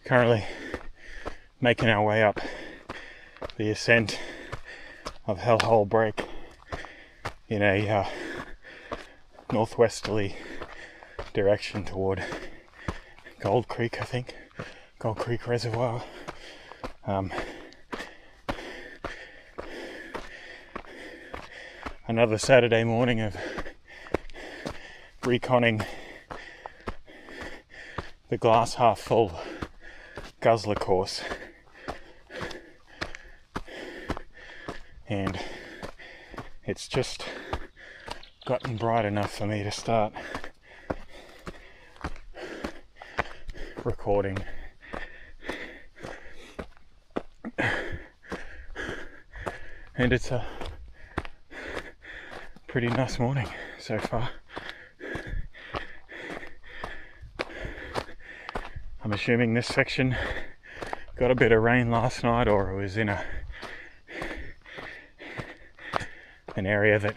Currently making our way up the ascent of Hellhole Break in a northwesterly direction toward Gold Creek, I think. Gold Creek Reservoir. Another Saturday morning of reconning the glass half full guzzler course, and it's just gotten bright enough for me to start recording. And it's a pretty nice morning so far. I'm assuming this section got a bit of rain last night, or it was in an area that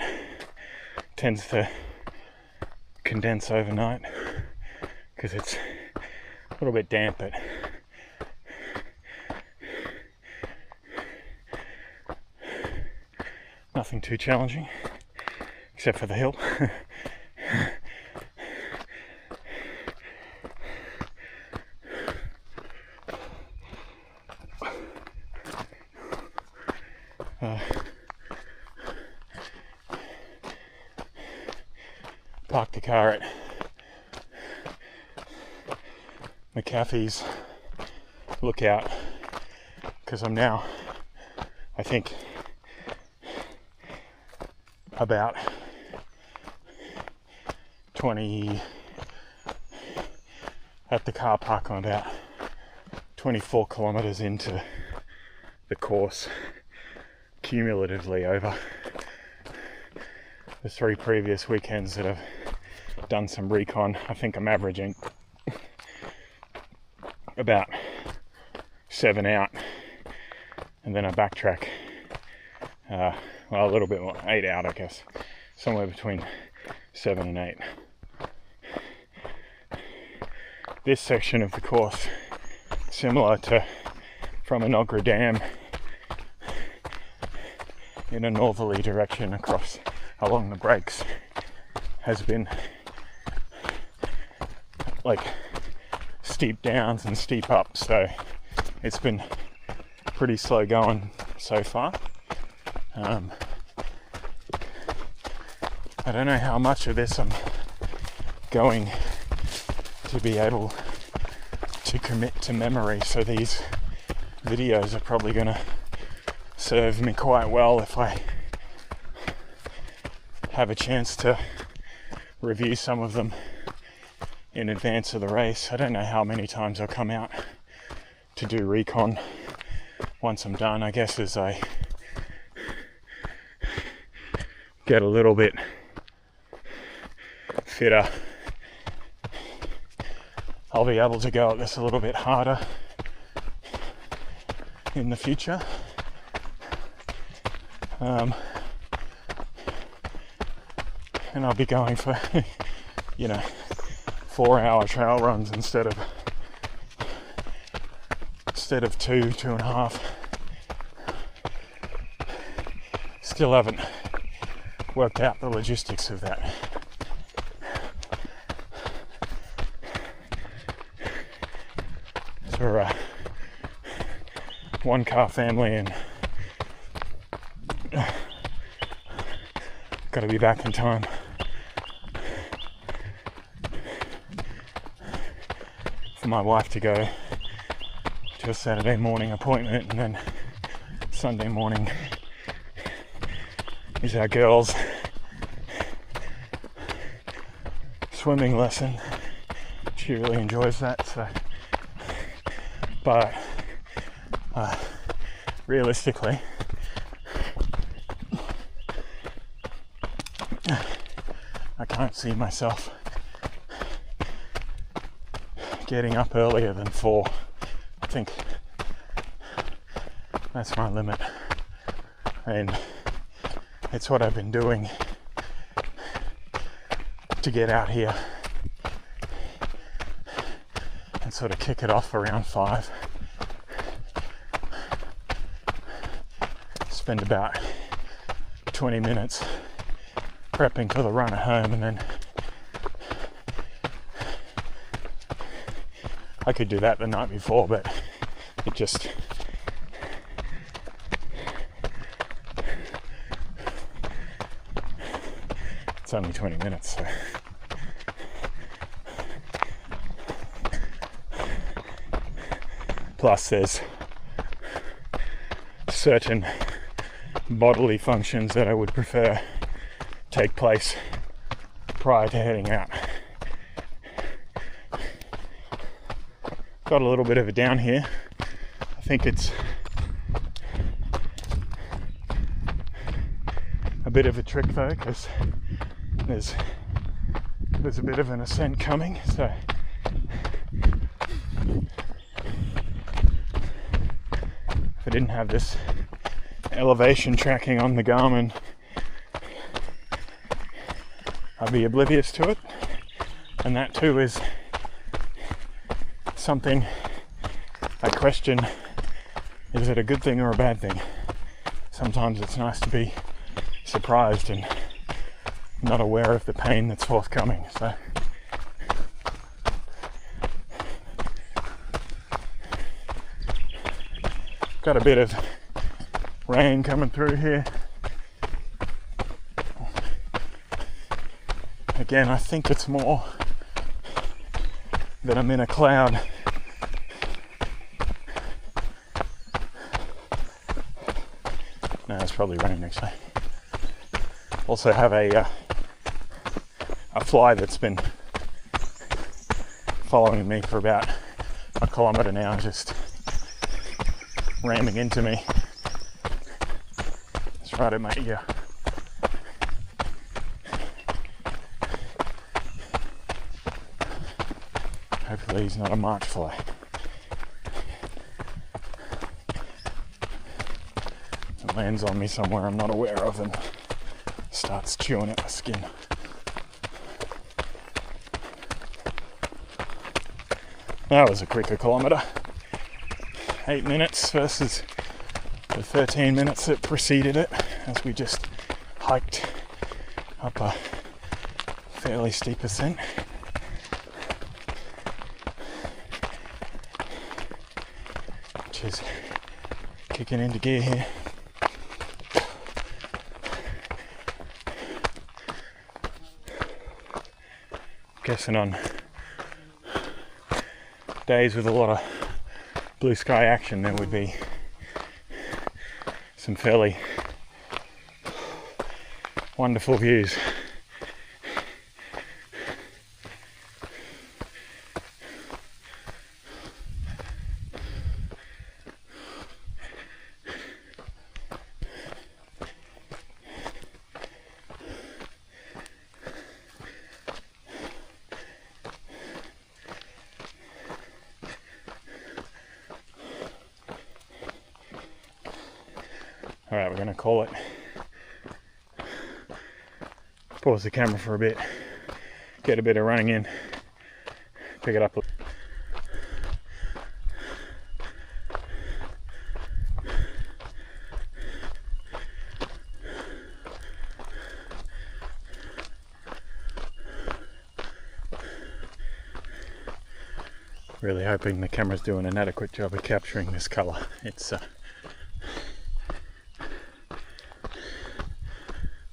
tends to condense overnight because it's a little bit damp, but nothing too challenging except for the hill. Parked the car at McAfee's lookout because I'm now, I think, about 20 at the car park. I'm about 24 kilometers into the course cumulatively over the 3 previous weekends that I've done some recon. I think I'm averaging about 7 out, and then I backtrack a little bit more, 8 out, I guess, somewhere between 7 and 8. This section of the course, similar to from Enoggera Dam in a northerly direction across along the breaks, has been like steep downs and steep ups, so it's been pretty slow going so far. I don't know how much of this I'm going to be able to commit to memory, so these videos are probably going to serve me quite well if I have a chance to review some of them in advance of the race. I don't know how many times I'll come out to do recon once I'm done. I guess as I get a little bit fitter, I'll be able to go at this a little bit harder in the future. And I'll be going for 4-hour trail runs instead of 2.5. Still haven't worked out the logistics of that. For a 1-car family, and got to be back in time for my wife to go to a Saturday morning appointment, and then Sunday morning is our girls' swimming lesson. She really enjoys that, so. But realistically, I can't see myself getting up earlier than 4. I think that's my limit, and it's what I've been doing to get out here and sort of kick it off around 5. Spend about 20 minutes prepping for the run at home, and then I could do that the night before, but it just it's only 20 minutes, so plus there's certain bodily functions that I would prefer take place prior to heading out. Got a little bit of a down here. I think it's a bit of a trick though, because there's a bit of an ascent coming, so if I didn't have this elevation tracking on the Garmin, I'd be oblivious to it, and that too is something I question. Is it a good thing or a bad thing? Sometimes it's nice to be surprised and not aware of the pain that's forthcoming. So got a bit of rain coming through here. Again, I think it's more that I'm in a cloud. No, it's probably rain actually. Also have a fly that's been following me for about a kilometre now, just ramming into me. It's right at my ear. Hopefully he's not a march fly. It lands on me somewhere I'm not aware of and starts chewing at my skin. That was a quicker kilometre. 8 minutes versus the 13 minutes that preceded it, as we just hiked up a fairly steep ascent. Which is kicking into gear here. Guessing on days with a lot of blue sky action there would be some fairly wonderful views. Alright, we're going to call it. Pause the camera for a bit, get a bit of running in, pick it up. Really hoping the camera's doing an adequate job of capturing this colour. It's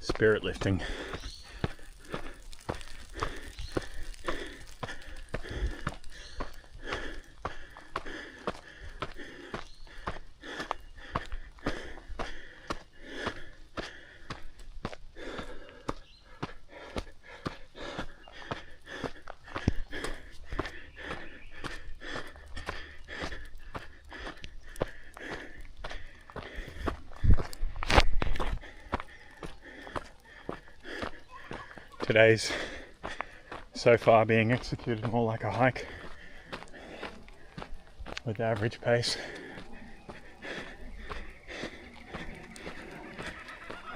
spirit lifting. Today's so far being executed more like a hike with average pace.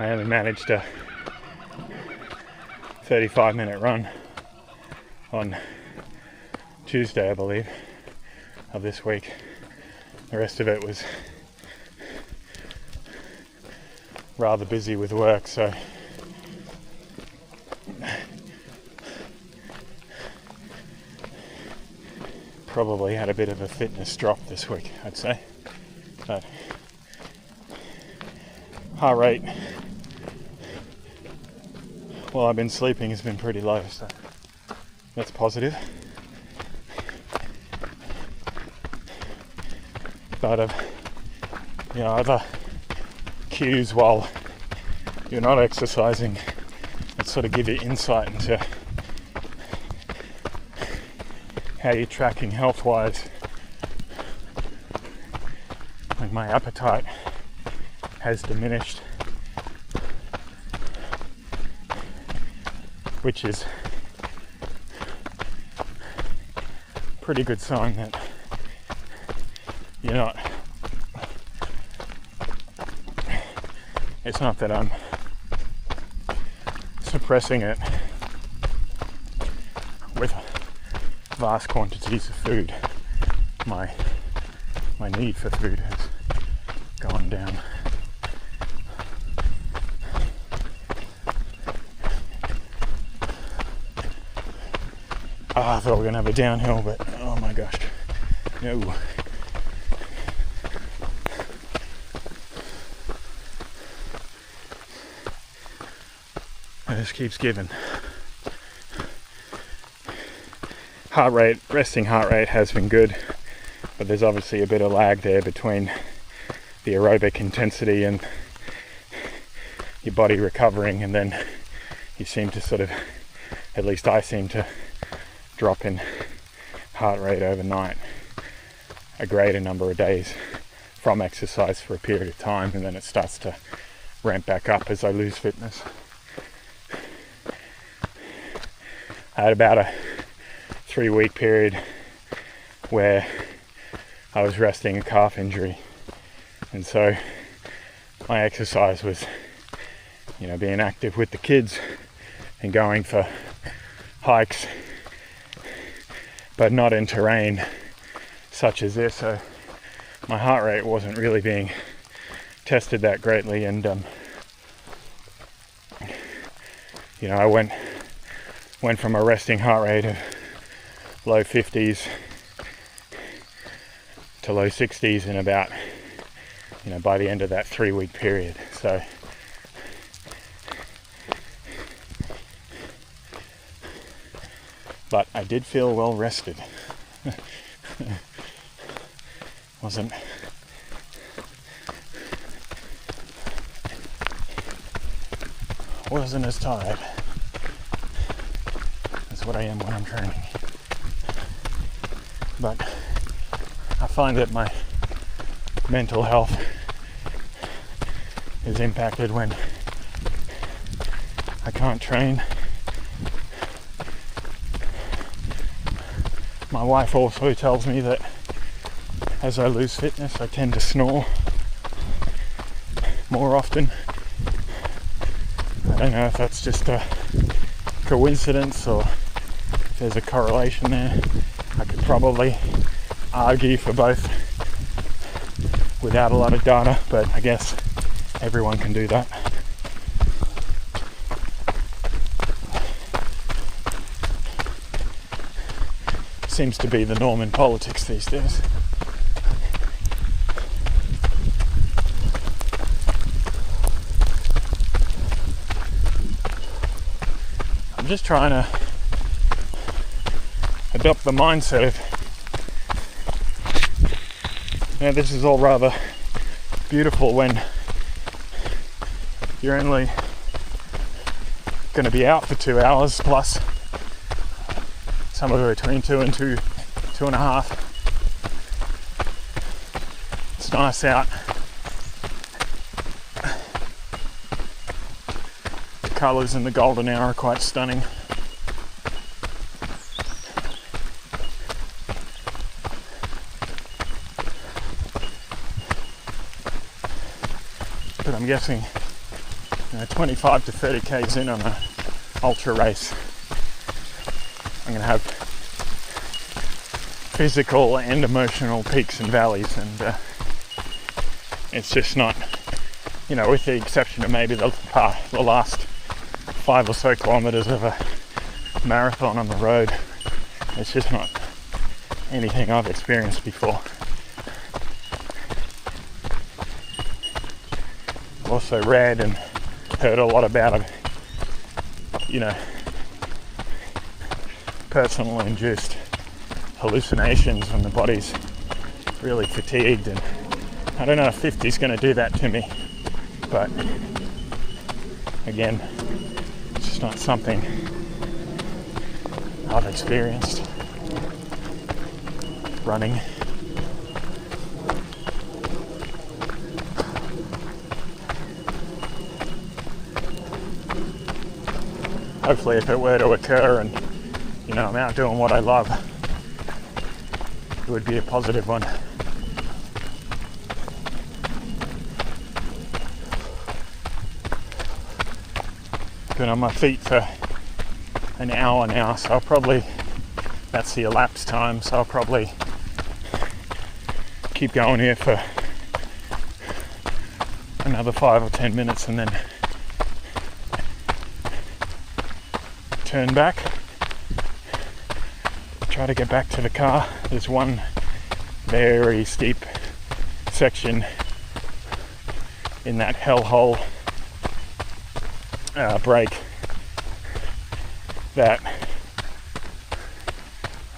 I only managed a 35-minute run on Tuesday, I believe, of this week. The rest of it was rather busy with work, so probably had a bit of a fitness drop this week, I'd say. But heart rate while I've been sleeping has been pretty low, so that's positive. But other cues while you're not exercising that sort of give you insight into how you're tracking health-wise. Like my appetite has diminished, which is a pretty good sign that you're not, it's not that I'm suppressing it with vast quantities of food. My need for food has gone down. I thought we were going to have a downhill, but oh my gosh, no. It just keeps giving. Resting heart rate has been good, but there's obviously a bit of lag there between the aerobic intensity and your body recovering, and then you seem to sort of, at least I seem to, drop in heart rate overnight a greater number of days from exercise for a period of time, and then it starts to ramp back up as I lose fitness. I had about a 3-week period where I was resting a calf injury, and so my exercise was, being active with the kids and going for hikes, but not in terrain such as this, so my heart rate wasn't really being tested that greatly, and I went from a resting heart rate of low 50s to low 60s in about, by the end of that 3-week period. So but I did feel well rested. wasn't as tired as what I am when I'm training. But I find that my mental health is impacted when I can't train. My wife also tells me that as I lose fitness, I tend to snore more often. I don't know if that's just a coincidence or if there's a correlation there. I could probably argue for both without a lot of data, but I guess everyone can do that. Seems to be the norm in politics these days. I'm just trying to adopt the mindset of, this is all rather beautiful when you're only going to be out for 2 hours plus, somewhere between 2 and 2.5. It's nice out. The colours in the golden hour are quite stunning. But I'm guessing 25 to 30 k's in on an ultra race, I'm going to have physical and emotional peaks and valleys, and it's just not, you know, with the exception of maybe the last 5 or so kilometers of a marathon on the road, it's just not anything I've experienced before. Also read and heard a lot about, you know, personal induced hallucinations when the body's really fatigued, and I don't know if 50 is going to do that to me, but again, it's just not something I've experienced running. Hopefully if it were to occur and, you know, I'm out doing what I love, it would be a positive one. Been on my feet for an hour now, so I'll probably, that's the elapsed time, so I'll probably keep going here for another 5 or 10 minutes and then turn back, try to get back to the car. There's one very steep section in that hellhole break that,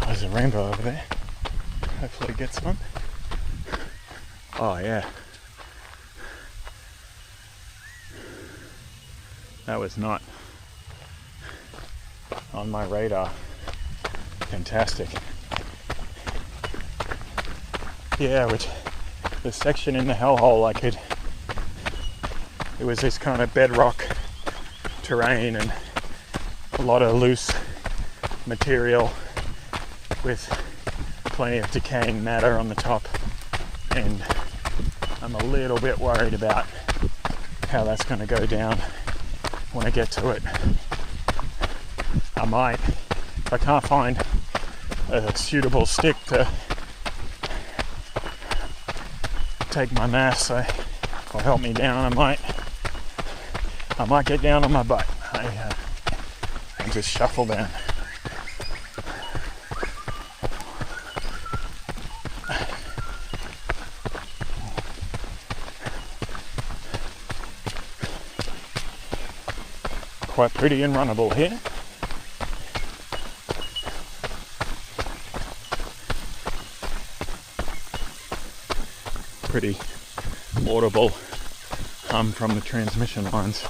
oh, there's a rainbow over there, hopefully it gets on. Oh yeah, that was not on my radar. Fantastic. Yeah, which the section in the hellhole, it was this kind of bedrock terrain and a lot of loose material with plenty of decaying matter on the top, and I'm a little bit worried about how that's going to go down when I get to it. I might, if I can't find a suitable stick to take my mass or help me down, I might get down on my butt and just shuffle down. Quite pretty and runnable here. Pretty audible hum from the transmission lines.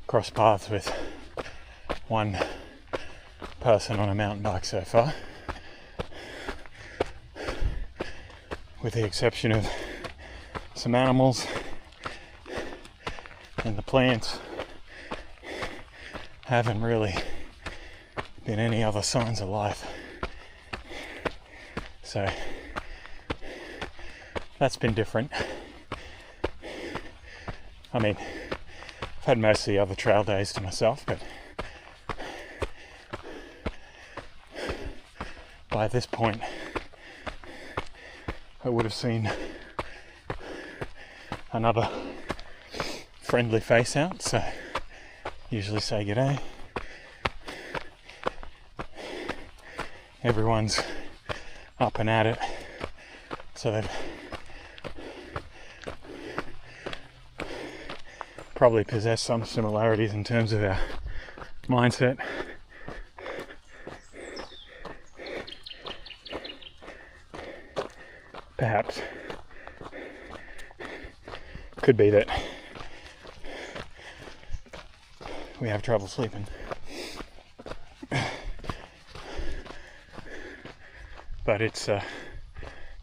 crossed paths with one person on a mountain bike so far, with the exception of some animals and the plants. Haven't really been any other signs of life. So that's been different. I mean, I've had most of the other trail days to myself, but by this point I would have seen another friendly face out, so usually say g'day. Everyone's up and at it, so they've probably possess some similarities in terms of our mindset. Perhaps could be that we have trouble sleeping. But it's had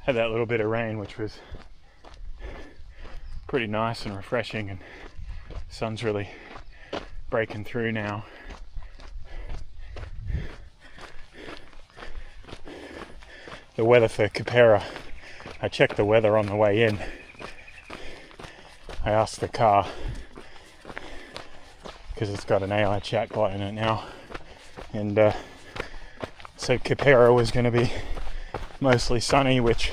that little bit of rain, which was pretty nice and refreshing, and sun's really breaking through now. The weather for Capera, I checked the weather on the way in. I asked the car, because it's got an AI chatbot in it now, and said Capera was going to be mostly sunny, which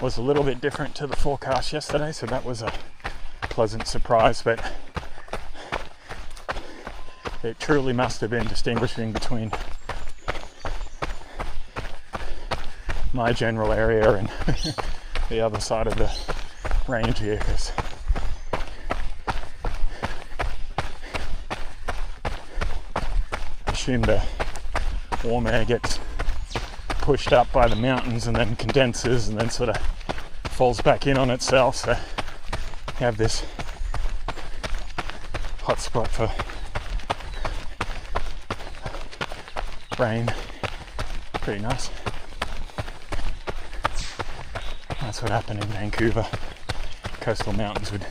was a little bit different to the forecast yesterday, so that was a pleasant surprise. But it truly must have been distinguishing between my general area and the other side of the range here, because I assume the warm air gets pushed up by the mountains and then condenses and then sort of falls back in on itself, so you have this hot spot for rain. Pretty nice. That's what happened in Vancouver. Coastal mountains would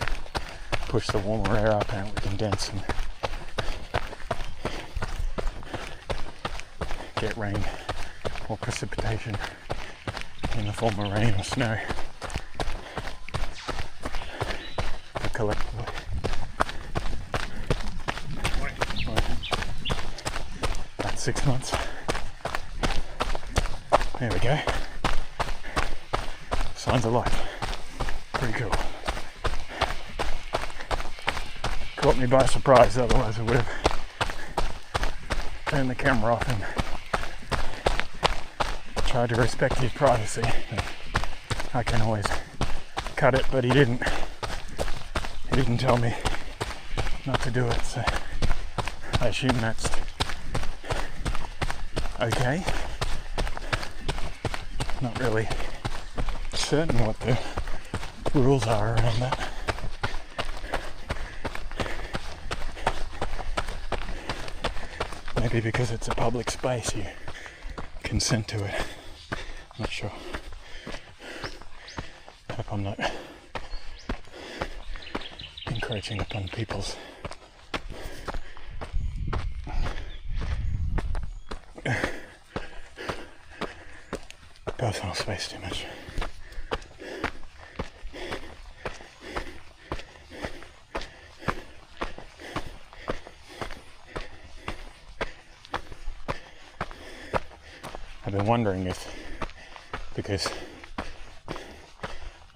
push the warmer air up and it would condense and get rain or precipitation in the form of rain or snow. But collectively. About 6 months. There we go. Signs of life. Pretty cool. Caught me by surprise, otherwise I would have turned the camera off and tried to respect his privacy. I can always cut it, but he didn't. He didn't tell me not to do it, so I assume that's okay. Not really certain what the rules are around that. Maybe because it's a public space you consent to it. Not sure. Hope I'm not encroaching upon people's personal space too much. I've been wondering if, because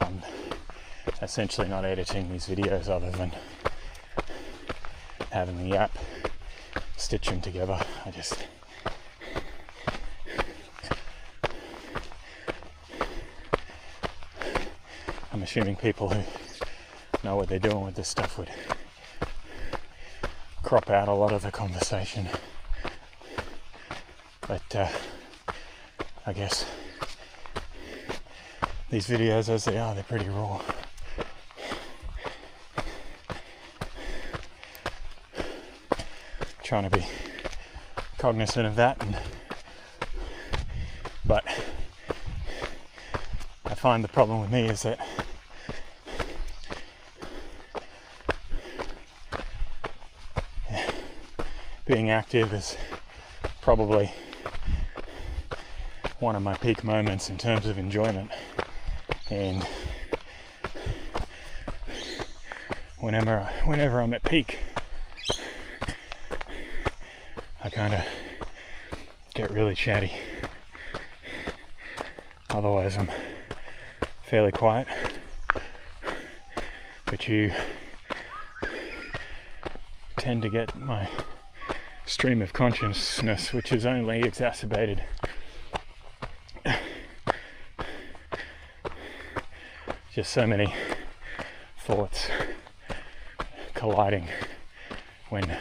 I'm essentially not editing these videos other than having the app stitch them together. I'm assuming people who know what they're doing with this stuff would crop out a lot of the conversation. But I guess these videos as they are, they're pretty raw. trying to be cognizant of that, but I find the problem with me is that being active is probably one of my peak moments in terms of enjoyment, and whenever I'm at peak, I kind of get really chatty. Otherwise I'm fairly quiet, but you tend to get my stream of consciousness, which is only exacerbated just so many thoughts colliding when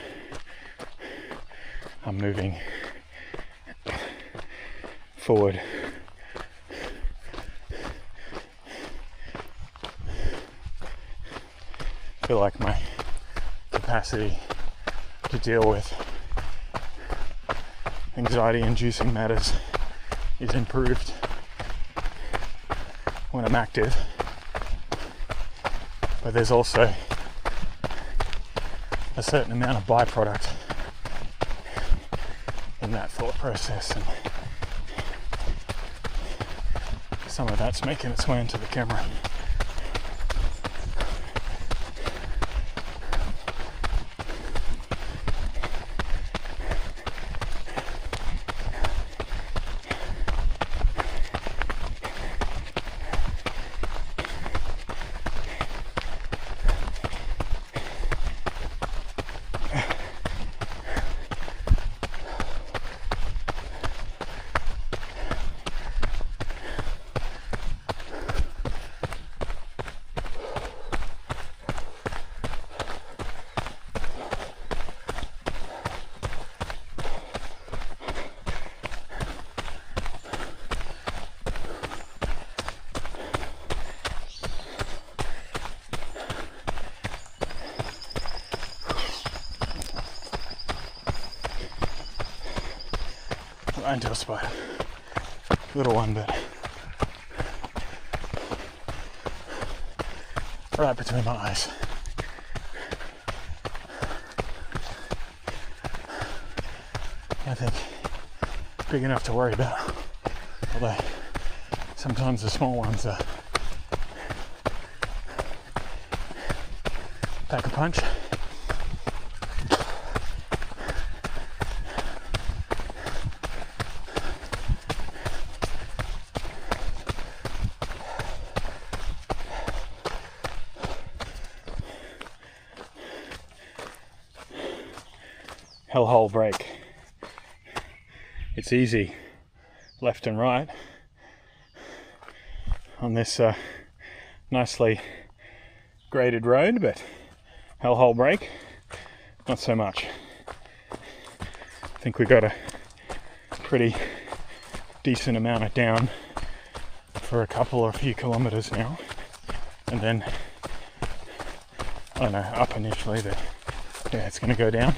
I'm moving forward. I feel like my capacity to deal with anxiety-inducing matters is improved when I'm active, but there's also a certain amount of byproduct in that thought process, and some of that's making its way into the camera. Right into a spider. Little one, but right between my eyes. I think big enough to worry about, although sometimes the small ones pack a punch. Hellhole break. It's easy left and right on this nicely graded road, but hellhole break, not so much. I think we got a pretty decent amount of down for a couple or a few kilometers now, and then I don't know, up initially, but yeah, it's going to go down.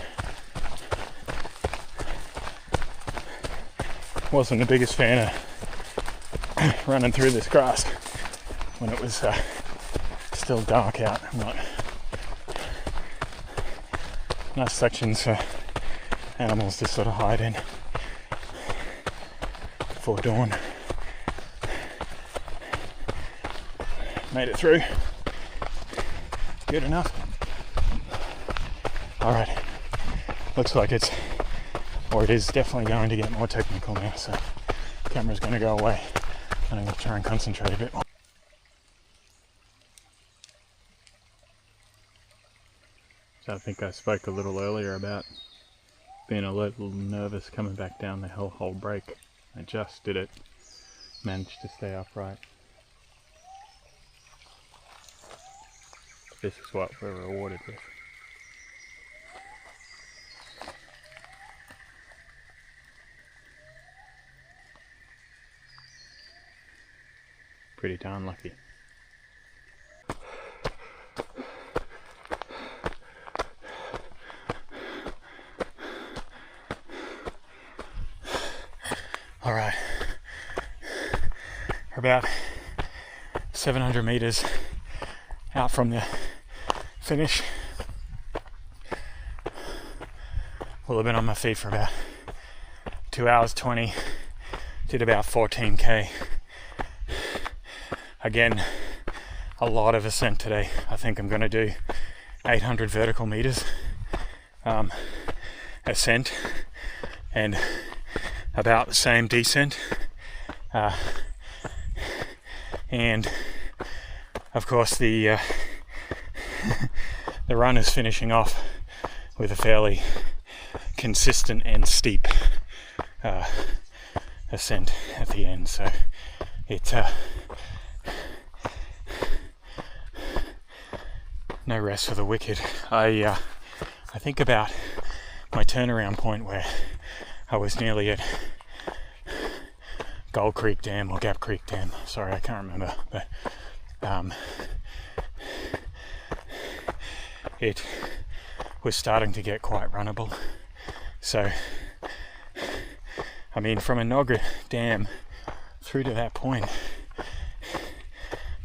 Wasn't the biggest fan of running through this grass when it was still dark out. Nice sections for animals to sort of hide in before dawn. Made it through. Good enough. Alright. Looks like it's, or it is definitely going to get more technical now, so the camera's going to go away and I'm going to try and concentrate a bit more. So I think I spoke a little earlier about being a little nervous coming back down the hellhole break. I just did it, managed to stay upright. This is what we're rewarded with. Pretty darn lucky. All right, we're about 700 meters out from the finish. Well, I've been on my feet for about 2 hours 20, did about 14k. Again, a lot of ascent today. I think I'm going to do 800 vertical meters ascent and about the same descent. And of course the run is finishing off with a fairly consistent and steep ascent at the end, so it's no rest for the wicked. I think about my turnaround point where I was nearly at Gold Creek Dam or Gap Creek Dam. Sorry, I can't remember, but it was starting to get quite runnable. So, I mean, from Enoggera Dam through to that point,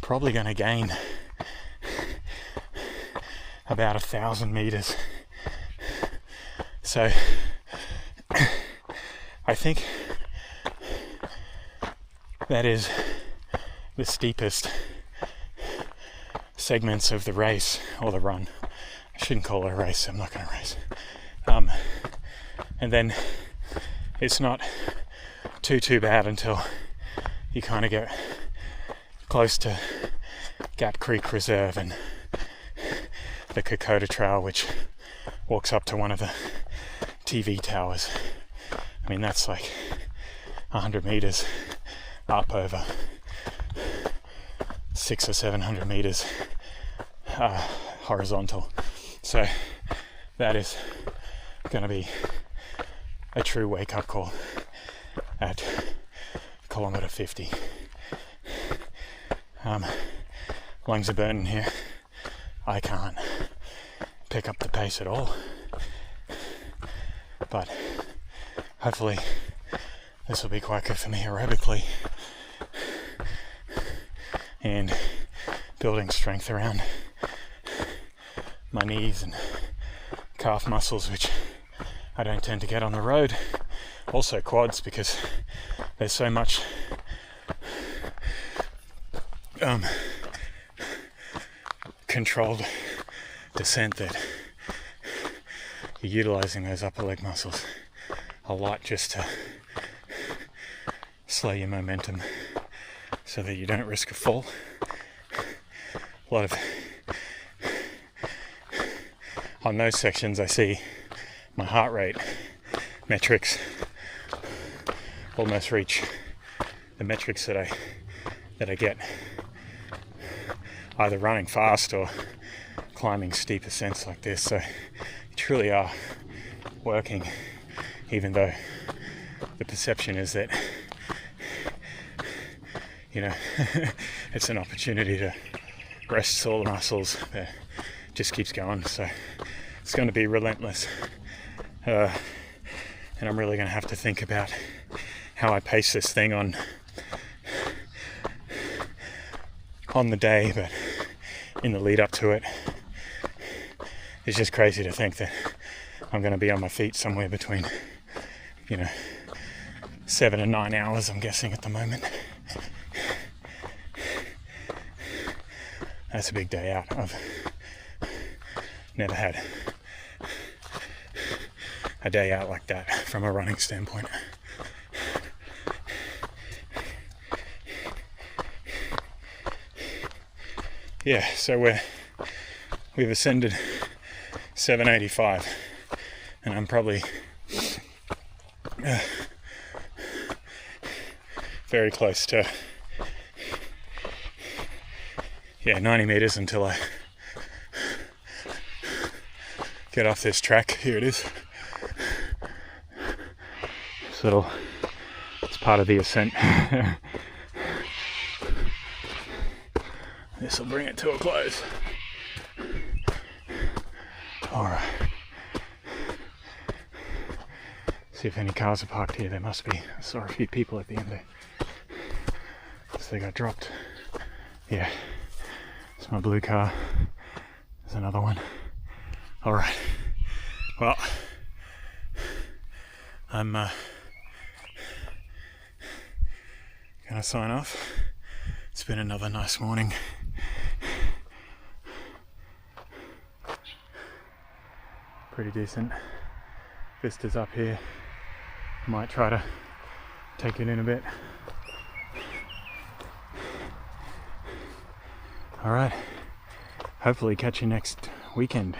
probably going to gain about 1,000 meters. So, I think that is the steepest segments of the race, or the run. I shouldn't call it a race, I'm not going to race. And then it's not too bad until you kind of get close to Gap Creek Reserve and the Kokoda Trail, which walks up to one of the TV towers. I mean, that's like 100 meters up over 600 or 700 meters horizontal. So that is going to be a true wake-up call at kilometre 50. Lungs are burning here. I can't pick up the pace at all, but hopefully this will be quite good for me aerobically and building strength around my knees and calf muscles, which I don't tend to get on the road. Also quads, because there's so much controlled descent that you're utilizing those upper leg muscles a lot just to slow your momentum so that you don't risk a fall. A lot of on those sections I see my heart rate metrics almost reach the metrics that I get either running fast or climbing steep ascents like this. So you truly are working, even though the perception is that, you know, it's an opportunity to rest all the muscles, but it just keeps going. So it's going to be relentless, and I'm really going to have to think about how I pace this thing on the day, but in the lead up to it, it's just crazy to think that I'm going to be on my feet somewhere between, 7 and 9 hours, I'm guessing at the moment. That's a big day out. I've never had a day out like that from a running standpoint. Yeah, so we've ascended 785, and I'm probably very close to 90 meters until I get off this track. Here it is. So it's part of the ascent. This will bring it to a close. All right. See if any cars are parked here. There must be. I saw a few people at the end there. So they got dropped. Yeah, it's my blue car. There's another one. Alright, well, I'm gonna sign off. It's been another nice morning. Pretty decent vistas up here. Might try to take it in a bit. Alright, hopefully catch you next weekend.